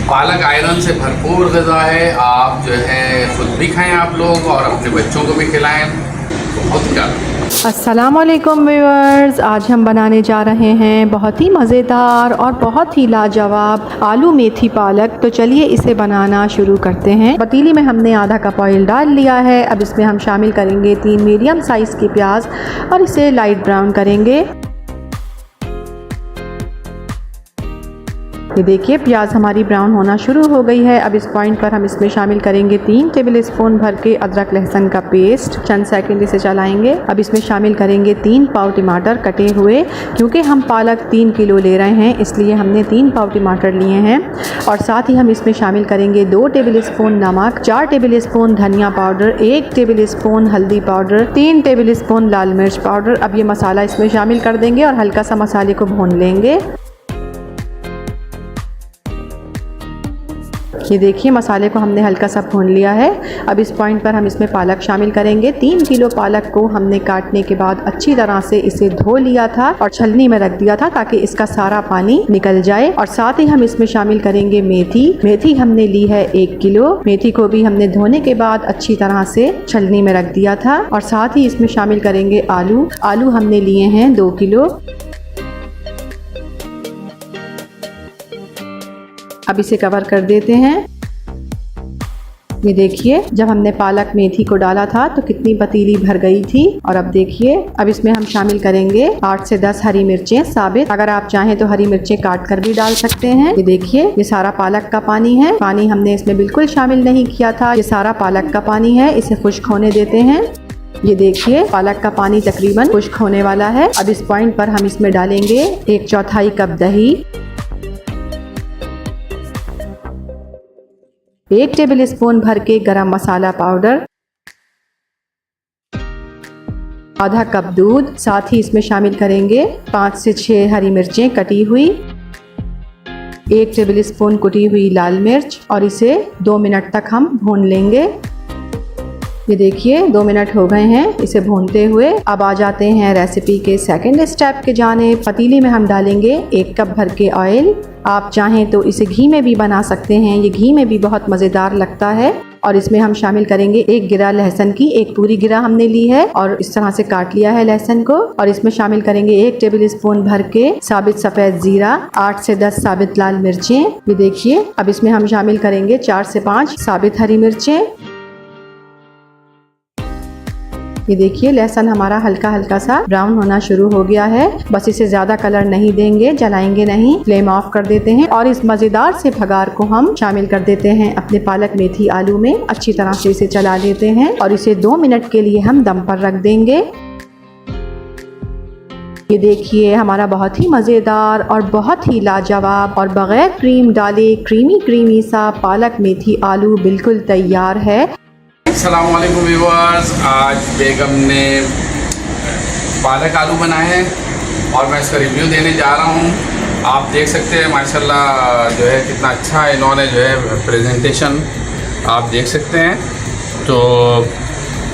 पालक आयरन से भरपूर ग़िज़ा है। आप जो है ख़ुद भी खाएं आप लोग और अपने बच्चों को भी खिलाएं। बहुत ज़्यादा। अस्सलामुअलैकुम व्यूअर्स, आज हम बनाने जा रहे हैं बहुत ही मज़ेदार और बहुत ही लाजवाब आलू मेथी पालक। तो चलिए इसे बनाना शुरू करते हैं। पतीली में हमने आधा कप ऑयल डाल लिया है। अब इसमें हम शामिल करेंगे 3 मीडियम साइज़ की प्याज और इसे लाइट ब्राउन करेंगे। ये देखिए प्याज हमारी ब्राउन होना शुरू हो गई है। अब इस पॉइंट पर हम इसमें शामिल करेंगे 3 टेबल स्पून भर के अदरक लहसुन का पेस्ट। चंद सेकंड इसे चलाएंगे। अब इसमें शामिल करेंगे 3 पाव टमाटर कटे हुए। क्योंकि हम पालक 3 किलो ले रहे हैं इसलिए हमने 3 पाव टमाटर लिए हैं। और साथ ही हम इसमें शामिल करेंगे 2 टेबल स्पून नमक, 4 टेबल स्पून धनिया पाउडर, 1 टेबल स्पून हल्दी पाउडर, 3 टेबल स्पून लाल मिर्च पाउडर। अब ये मसाला इसमें शामिल कर देंगे और हल्का सा मसाले को भून लेंगे। ये देखिए मसाले को हमने हल्का सा भून लिया है। अब इस पॉइंट पर हम इसमें पालक शामिल करेंगे। 3 किलो पालक को हमने काटने के बाद अच्छी तरह से इसे धो लिया था और छलनी में रख दिया था ताकि इसका सारा पानी निकल जाए। और साथ ही हम इसमें शामिल करेंगे मेथी। मेथी हमने ली है 1 किलो। मेथी को भी हमने धोने के बाद अच्छी तरह से छलनी में रख दिया था। और साथ ही इसमें शामिल करेंगे आलू। आलू हमने लिए हैं 2 किलो। अब इसे कवर कर देते हैं। ये देखिए जब हमने पालक मेथी को डाला था तो कितनी पतीली भर गई थी। और अब देखिए अब इसमें हम शामिल करेंगे 8 से 10 हरी मिर्चें साबित। अगर आप चाहें तो हरी मिर्चें काट कर भी डाल सकते हैं। ये देखिए ये सारा पालक का पानी है। पानी हमने इसमें बिल्कुल शामिल नहीं किया था। ये सारा पालक का पानी है। इसे खुश्क होने देते हैं। ये देखिए पालक का पानी तकरीबन खुश्क होने वाला है। अब इस पॉइंट पर हम इसमें डालेंगे 1/4 कप दही, 1 टेबल स्पून भर के गरम मसाला पाउडर, आधा कप दूध। साथ ही इसमें शामिल करेंगे 5 से 6 हरी मिर्चें कटी हुई, 1 टेबल स्पून कुटी हुई लाल मिर्च और इसे 2 मिनट तक हम भून लेंगे। ये देखिए 2 मिनट हो गए हैं इसे भूनते हुए। अब आ जाते हैं रेसिपी के सेकंड स्टेप के जानिब। पतीली में हम डालेंगे 1 कप भर के ऑयल। आप चाहें तो इसे घी में भी बना सकते हैं। ये घी में भी बहुत मज़ेदार लगता है। और इसमें हम शामिल करेंगे 1 गिरा लहसुन की। 1 पूरी गिरा हमने ली है और इस तरह से काट लिया है लहसुन को। और इसमें शामिल करेंगे 1 टेबल स्पून भर के साबित सफ़ेद ज़ीरा, 8 से 10 साबित लाल मिर्चें। ये देखिए अब इसमें हम शामिल करेंगे 4 से 5 साबित हरी मिर्चें। ये देखिए लहसुन हमारा हल्का हल्का सा ब्राउन होना शुरू हो गया है। बस इसे ज़्यादा कलर नहीं देंगे, जलाएंगे नहीं। फ्लेम ऑफ कर देते हैं और इस मज़ेदार से भगार को हम शामिल कर देते हैं अपने पालक मेथी आलू में। अच्छी तरह से इसे चला लेते हैं और इसे 2 मिनट के लिए हम दम पर रख देंगे। ये देखिए हमारा बहुत ही मज़ेदार और बहुत ही लाजवाब और बग़ैर क्रीम डाले क्रीमी क्रीमी सा पालक मेथी आलू बिल्कुल तैयार है। अस्सलाम वालेकुम व्यूअर्स, आज बेगम ने पालक आलू बनाए हैं और मैं इसका रिव्यू देने जा रहा हूँ। आप देख सकते हैं माशाल्लाह जो है कितना अच्छा इन्होंने जो है प्रेजेंटेशन आप देख सकते हैं। तो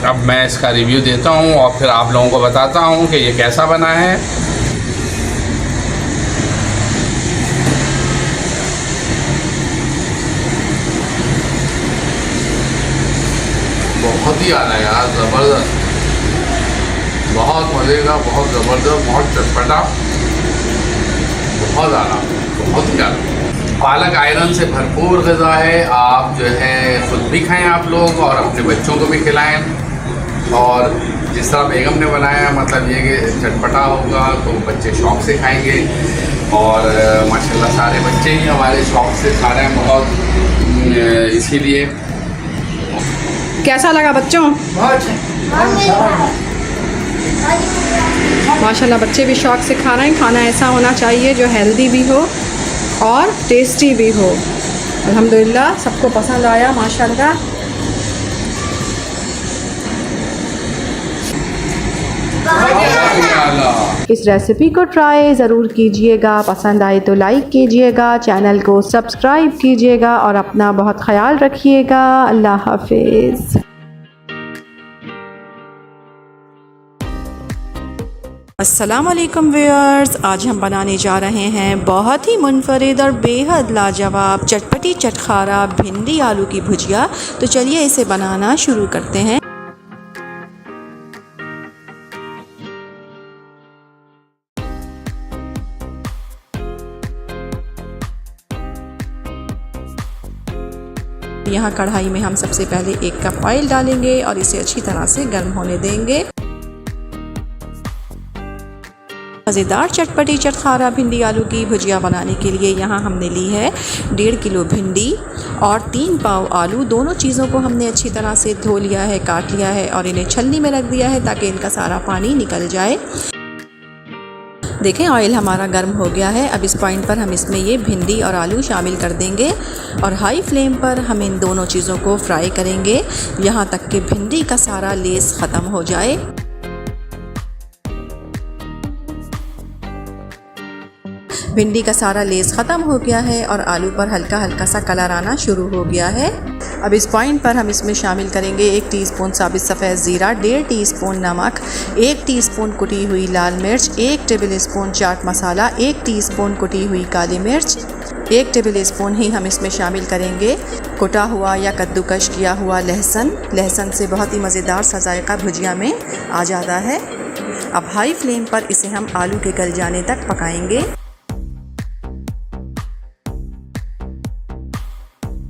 अब मैं इसका रिव्यू देता हूँ और फिर आप लोगों को बताता हूँ कि ये कैसा बना है। बहुत ही आना यार, ज़बरदस्त, बहुत मज़े का, बहुत ज़बरदस्त, बहुत चटपटा, बहुत आना, बहुत ही आना। पालक आयरन से भरपूर ग़िज़ा है। आप जो है ख़ुद भी खाएं आप लोग और अपने बच्चों को भी खिलाएं। और जिस तरह बेगम ने बनाया मतलब ये कि चटपटा होगा तो बच्चे शौक़ से खाएंगे। और माशाल्लाह सारे बच्चे ही हमारे शौक़ से खा रहे हैं बहुत। इसीलिए कैसा लगा बच्चों? माशाल्लाह बच्चे भी शौक़ से खा रहे हैं। खाना ऐसा होना चाहिए जो हेल्दी भी हो और टेस्टी भी हो। अल्हम्दुलिल्लाह सबको पसंद आया माशाल्लाह। इस रेसिपी को ट्राई ज़रूर कीजिएगा। पसंद आए तो लाइक कीजिएगा, चैनल को सब्सक्राइब कीजिएगा और अपना बहुत ख्याल रखिएगा। अल्लाह हाफिज़। अस्सलाम वालेकुम व्यूअर्स, आज हम बनाने जा रहे हैं बहुत ही मुनफरिद और बेहद लाजवाब चटपटी चटखारा भिंडी आलू की भुजिया। तो चलिए इसे बनाना शुरू करते हैं। यहाँ कढ़ाई में हम सबसे पहले 1 कप ऑयल डालेंगे और इसे अच्छी तरह से गर्म होने देंगे। मज़ेदार चटपटी चटखारा भिंडी आलू की भुजिया बनाने के लिए यहाँ हमने ली है 1.5 किलो भिंडी और 3 पाव आलू। दोनों चीज़ों को हमने अच्छी तरह से धो लिया है, काट लिया है और इन्हें छलनी में रख दिया है ताकि इनका सारा पानी निकल जाए। देखें ऑयल हमारा गर्म हो गया है। अब इस पॉइंट पर हम इसमें ये भिंडी और आलू शामिल कर देंगे और हाई फ्लेम पर हम इन दोनों चीज़ों को फ्राई करेंगे यहाँ तक कि भिंडी का सारा लेस ख़त्म हो जाए। भिंडी का सारा लेस ख़त्म हो गया है और आलू पर हल्का हल्का सा कलर आना शुरू हो गया है। अब इस पॉइंट पर हम इसमें शामिल करेंगे 1 टीस्पून साबित सफ़ेद ज़ीरा, 1.5 टीस्पून नमक, 1 टीस्पून कुटी हुई लाल मिर्च, 1 table spoon chaat masala, 1 teaspoon कुटी हुई काली मिर्च, 1 टेबल स्पून ही हम इसमें शामिल करेंगे कुटा हुआ या कद्दूकश किया हुआ लहसुन। लहसुन से बहुत ही मज़ेदार सा जायका भुजिया में आ जाता है। अब हाई फ्लेम पर इसे हम आलू के गल जाने तक पकाएंगे।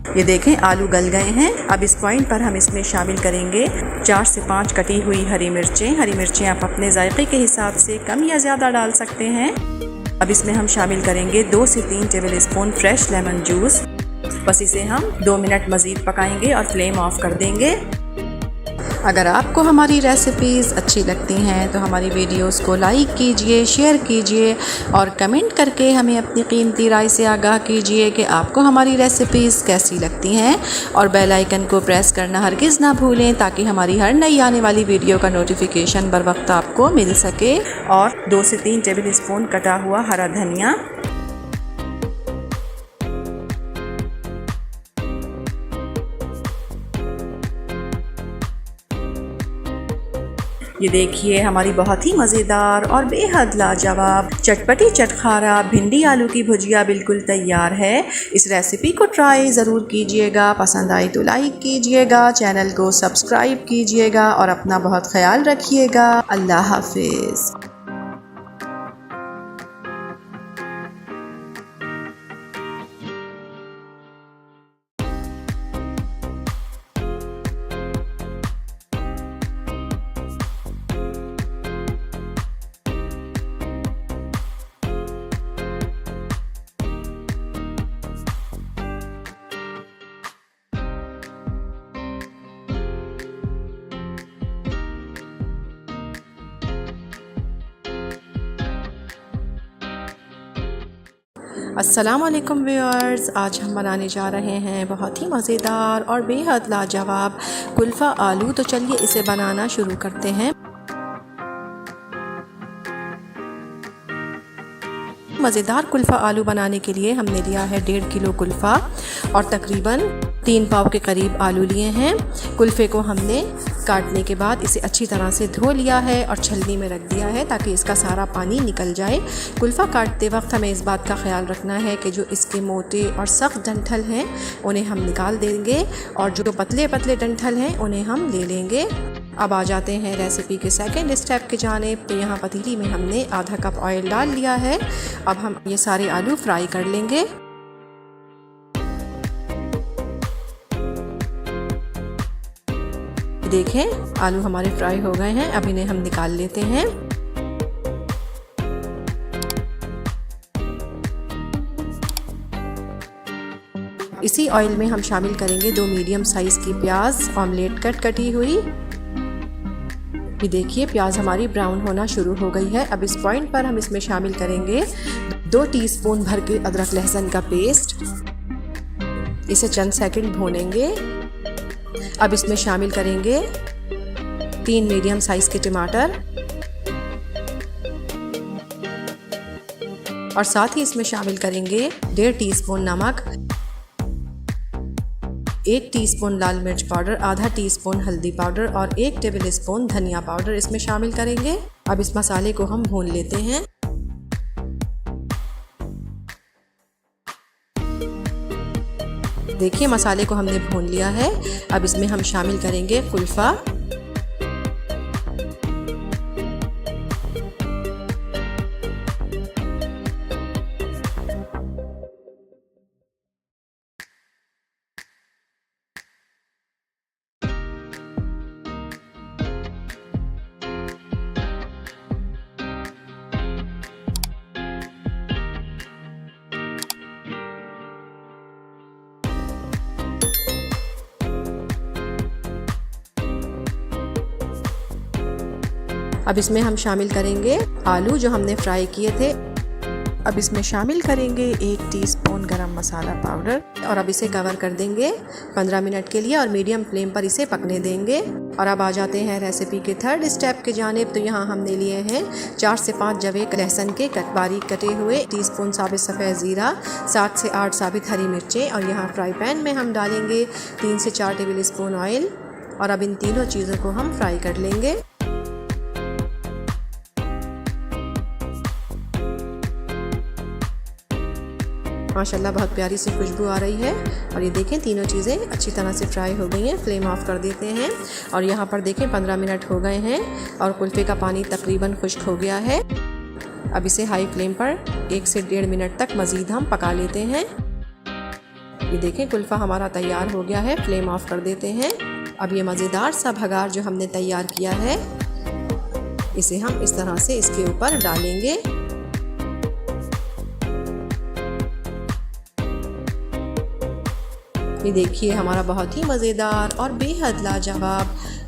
ये देखें आलू गल गए हैं। अब इस पॉइंट पर हम इसमें शामिल करेंगे 4 से 5 कटी हुई हरी मिर्चें। हरी मिर्चें आप अपने जायके के हिसाब से कम या ज़्यादा डाल सकते हैं। अब इसमें हम शामिल करेंगे 2 से 3 table spoon fresh lemon juice. बस इसे हम 2 मिनट मज़ीद पकाएंगे और फ्लेम ऑफ कर देंगे। अगर आपको हमारी रेसिपीज़ अच्छी लगती हैं तो हमारी वीडियोस को लाइक कीजिए, शेयर कीजिए और कमेंट करके हमें अपनी कीमती राय से आगाह कीजिए कि आपको हमारी रेसिपीज़ कैसी लगती हैं। और बेल आइकन को प्रेस करना हरगिज़ ना भूलें ताकि हमारी हर नई आने वाली वीडियो का नोटिफिकेशन बर वक्त आपको मिल सके। और 2 से 3 टेबल स्पून कटा हुआ हरा धनिया। ये देखिए हमारी बहुत ही मज़ेदार और बेहद लाजवाब चटपटी चटखारा भिंडी आलू की भुजिया बिल्कुल तैयार है। इस रेसिपी को ट्राई ज़रूर कीजिएगा। पसंद आई तो लाइक कीजिएगा, चैनल को सब्सक्राइब कीजिएगा और अपना बहुत ख्याल रखिएगा। अल्लाह हाफिज़। अस्सलाम वालेकुम व्यूअर्स, आज हम बनाने जा रहे हैं बहुत ही मज़ेदार और बेहद लाजवाब कुल्फ़ा आलू। तो चलिए इसे बनाना शुरू करते हैं। मज़ेदार कुल्फ़ा आलू बनाने के लिए हमने लिया है 1.5 किलो कुल्फ़ा और तकरीबन 3 पाव के करीब आलू लिए हैं। कुल्फ़े को हमने काटने के बाद इसे अच्छी तरह से धो लिया है और छलनी में रख दिया है ताकि इसका सारा पानी निकल जाए। कुल्फ़ा काटते वक्त हमें इस बात का ख्याल रखना है कि जो इसके मोटे और सख्त डंठल हैं उन्हें हम निकाल देंगे और जो पतले पतले डंठल हैं उन्हें हम ले लेंगे। अब आ जाते हैं रेसिपी के सेकंड स्टेप की जानिब। तो यहाँ पतीली में हमने आधा कप ऑयल डाल लिया है। अब हम ये सारे आलू फ्राई कर लेंगे। देखें आलू हमारे फ्राई हो गए हैं। अब इन्हें हम निकाल लेते हैं। इसी ऑयल में हम शामिल करेंगे 2 मीडियम साइज़ की प्याज ऑमलेट कटी हुई। ये देखिए प्याज हमारी ब्राउन होना शुरू हो गई है। अब इस पॉइंट पर हम इसमें शामिल करेंगे 2 टीस्पून भर के अदरक लहसुन का पेस्ट। इसे चंद सेकंड भूनेंगे। अब इसमें शामिल करेंगे 3 मीडियम साइज़ के टमाटर और साथ ही इसमें शामिल करेंगे 1.5 टीस्पून नमक, 1 टीस्पून लाल मिर्च पाउडर, आधा टीस्पून हल्दी पाउडर और 1 टेबल स्पून धनिया पाउडर इसमें शामिल करेंगे। अब इस मसाले को हम भून लेते हैं। देखिए मसाले को हमने भून लिया है। अब इसमें हम शामिल करेंगे कुल्फ़ा, अब इसमें हम शामिल करेंगे आलू जो हमने फ्राई किए थे। अब इसमें शामिल करेंगे 1 टीस्पून गरम मसाला पाउडर और अब इसे कवर कर देंगे 15 मिनट के लिए और मीडियम फ्लेम पर इसे पकने देंगे। और अब आ जाते हैं रेसिपी के थर्ड स्टेप के जानिब। तो यहाँ हमने लिए हैं 4 से 5 जवे लहसुन के बारीक कटे हुए, 1 टीस्पून साबित सफ़ेद ज़ीरा, 7 से 8 साबित हरी मिर्चें और यहाँ फ्राई पैन में हम डालेंगे 3 से 4 टेबल स्पून ऑयल और अब इन तीनों चीज़ों को हम फ्राई कर लेंगे। माशाल्लाह बहुत प्यारी सी खुशबू आ रही है और ये देखें तीनों चीज़ें अच्छी तरह से फ्राई हो गई हैं। फ्लेम ऑफ कर देते हैं और यहाँ पर देखें 15 मिनट हो गए हैं और कुल्फ़े का पानी तकरीबन खुश्क हो गया है। अब इसे हाई फ्लेम पर 1 से 1.5 मिनट तक मज़ीद हम पका लेते हैं। ये देखें कुल्फ़ा हमारा तैयार हो गया है। फ्लेम ऑफ कर देते हैं। अब ये मज़ेदार सा भगार जो हमने तैयार किया है इसे हम इस तरह से इसके ऊपर डालेंगे। ये देखिए हमारा बहुत ही मज़ेदार और बेहद लाजवाब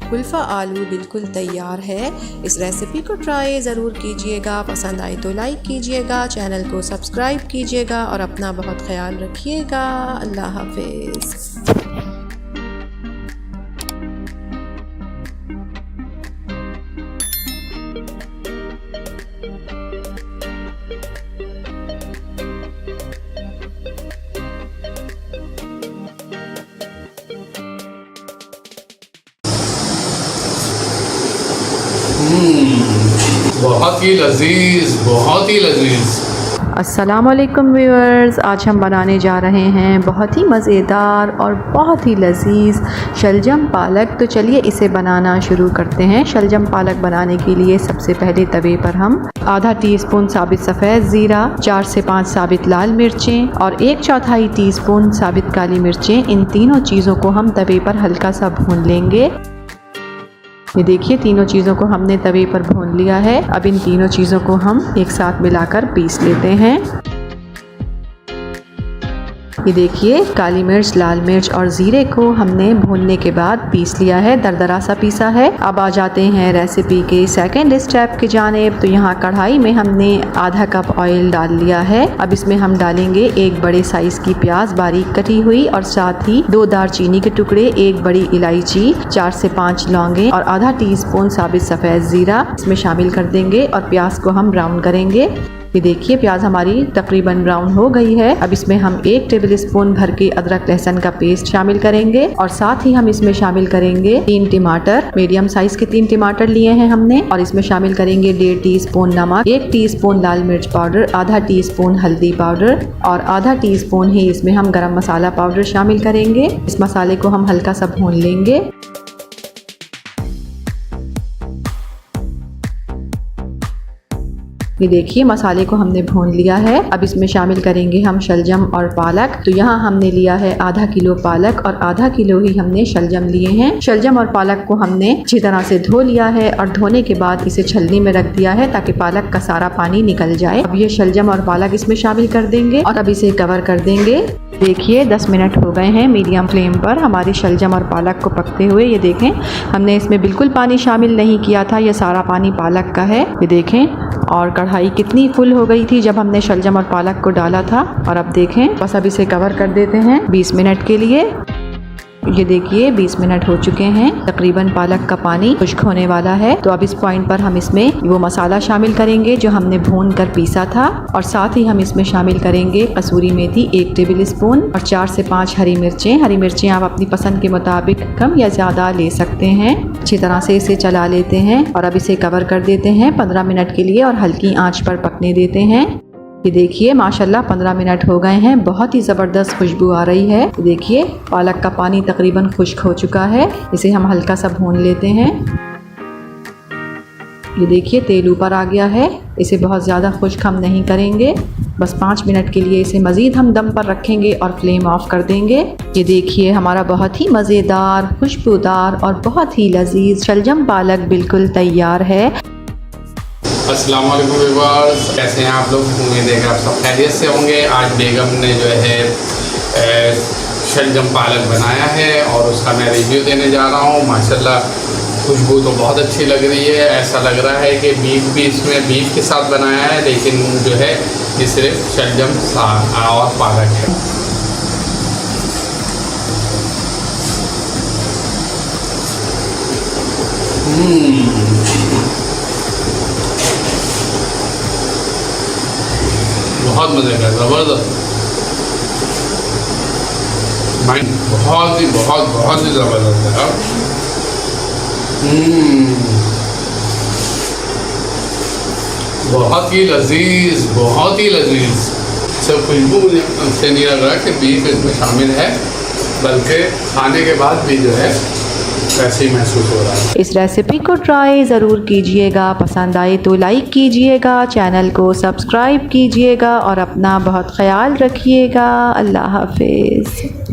कुल्फ़ा आलू बिल्कुल तैयार है। इस रेसिपी को ट्राई ज़रूर कीजिएगा। पसंद आए तो लाइक कीजिएगा, चैनल को सब्सक्राइब कीजिएगा और अपना बहुत ख्याल रखिएगा। अल्लाह हाफ़िज़। बहुत ही लजीज, बहुत ही लजीज। अस्सलामुअलैकुम व्यूअर्स, आज हम बनाने जा रहे हैं बहुत ही मज़ेदार और बहुत ही लजीज शलजम पालक। तो चलिए इसे बनाना शुरू करते हैं। शलजम पालक बनाने के लिए सबसे पहले तवे पर हम आधा टीस्पून साबित सफ़ेद ज़ीरा, 4 से 5 साबित लाल मिर्चें और 1/4 टीस्पून साबित काली मिर्चें, इन तीनों चीज़ों को हम तवे पर हल्का सा भून लेंगे। ये देखिए तीनों चीज़ों को हमने तवे पर भून लिया है। अब इन तीनों चीज़ों को हम एक साथ मिलाकर पीस लेते हैं। ये देखिए काली मिर्च, लाल मिर्च और ज़ीरे को हमने भूनने के बाद पीस लिया है, दरदरा सा पीसा है। अब आ जाते हैं रेसिपी के सेकंड स्टेप की जानिब। तो यहाँ कढ़ाई में हमने आधा कप ऑयल डाल लिया है। अब इसमें हम डालेंगे 1 बड़े साइज़ की प्याज बारीक कटी हुई और साथ ही 2 दालचीनी के टुकड़े, 1 बड़ी इलायची, 4 से 5 लौंगे और आधा टीस्पून साबित सफ़ेद ज़ीरा इसमें शामिल कर देंगे और प्याज को हम ब्राउन करेंगे। ये देखिए प्याज हमारी तकरीबन ब्राउन हो गई है। अब इसमें हम 1 टेबल स्पून भर के अदरक लहसुन का पेस्ट शामिल करेंगे और साथ ही हम इसमें शामिल करेंगे 3 टमाटर, मीडियम साइज के 3 टमाटर लिए हैं हमने और इसमें शामिल करेंगे 1.5 टीस्पून नमक, 1 टीस्पून लाल मिर्च पाउडर, आधा टीस्पून हल्दी पाउडर और आधा टीस्पून ही इसमें हम गरम मसाला पाउडर शामिल करेंगे। इस मसाले को हम हल्का सा भून लेंगे। ये देखिए मसाले को हमने भून लिया है। अब इसमें शामिल करेंगे हम शलजम और पालक। तो यहाँ हमने लिया है आधा किलो पालक और आधा किलो ही हमने शलजम लिए हैं। शलजम और पालक को हमने अच्छी तरह से धो लिया है और धोने के बाद इसे छलनी में रख दिया है ताकि पालक का सारा पानी निकल जाए। अब ये शलजम और पालक इसमें शामिल कर देंगे और अब इसे कवर कर देंगे। देखिए 10 मिनट हो गए हैं मीडियम फ्लेम पर हमारी शलजम और पालक को पकते हुए। ये देखें हमने इसमें बिल्कुल पानी शामिल नहीं किया था, ये सारा पानी पालक का है। ये देखें और कढ़ाई कितनी फुल हो गई थी जब हमने शलजम और पालक को डाला था। और अब देखें बस अब इसे कवर कर देते हैं 20 मिनट के लिए। ये देखिए 20 मिनट हो चुके हैं, तकरीबन पालक का पानी खुश्क होने वाला है। तो अब इस पॉइंट पर हम इसमें वो मसाला शामिल करेंगे जो हमने भून कर पीसा था, और साथ ही हम इसमें शामिल करेंगे कसूरी मेथी 1 टेबल स्पून और 4 से 5 हरी मिर्चें। हरी मिर्चें आप अपनी पसंद के मुताबिक कम या ज़्यादा ले सकते हैं। अच्छी तरह से इसे चला लेते हैं और अब इसे कवर कर देते हैं 15 मिनट के लिए और हल्की आंच पर पकने देते हैं। ये देखिए माशाल्लाह 15 मिनट हो गए हैं, बहुत ही ज़बरदस्त खुशबू आ रही है। देखिए पालक का पानी तकरीबन खुश्क हो चुका है, इसे हम हल्का सा भून लेते हैं। ये देखिए तेल ऊपर आ गया है, इसे बहुत ज़्यादा खुश्क हम नहीं करेंगे, बस 5 मिनट के लिए इसे मज़ीद हम दम पर रखेंगे और फ्लेम ऑफ कर देंगे। ये देखिए हमारा बहुत ही मज़ेदार, खुशबूदार और बहुत ही लजीज शलजम पालक बिल्कुल तैयार है। अस्सलाम वालेकुम व्यूअर्स, कैसे हैं आप लोग? उम्मीद है कि आप सब खैरियत से होंगे। आज बेगम ने जो है शलजम पालक बनाया है और उसका मैं रिव्यू देने जा रहा हूँ। माशाल्लाह खुशबू तो बहुत अच्छी लग रही है, ऐसा लग रहा है कि बीफ भी इसमें बीफ के साथ बनाया है, लेकिन जो है ये सिर्फ शलजम और पालक है। बहुत मज़े का, ज़बरदस्त, बहुत ही ज़बरदस्त है। बहुत ही लजीज, बहुत ही लजीज। सब खुशबू से नहीं लग रहा कि बीफ इसमें शामिल है, बल्कि खाने के बाद भी जो है वैसे ही महसूस हो रहा है। इस रेसिपी को ट्राई ज़रूर कीजिएगा, पसंद आए तो लाइक कीजिएगा, चैनल को सब्सक्राइब कीजिएगा और अपना बहुत ख्याल रखिएगा। अल्लाह हाफिज़।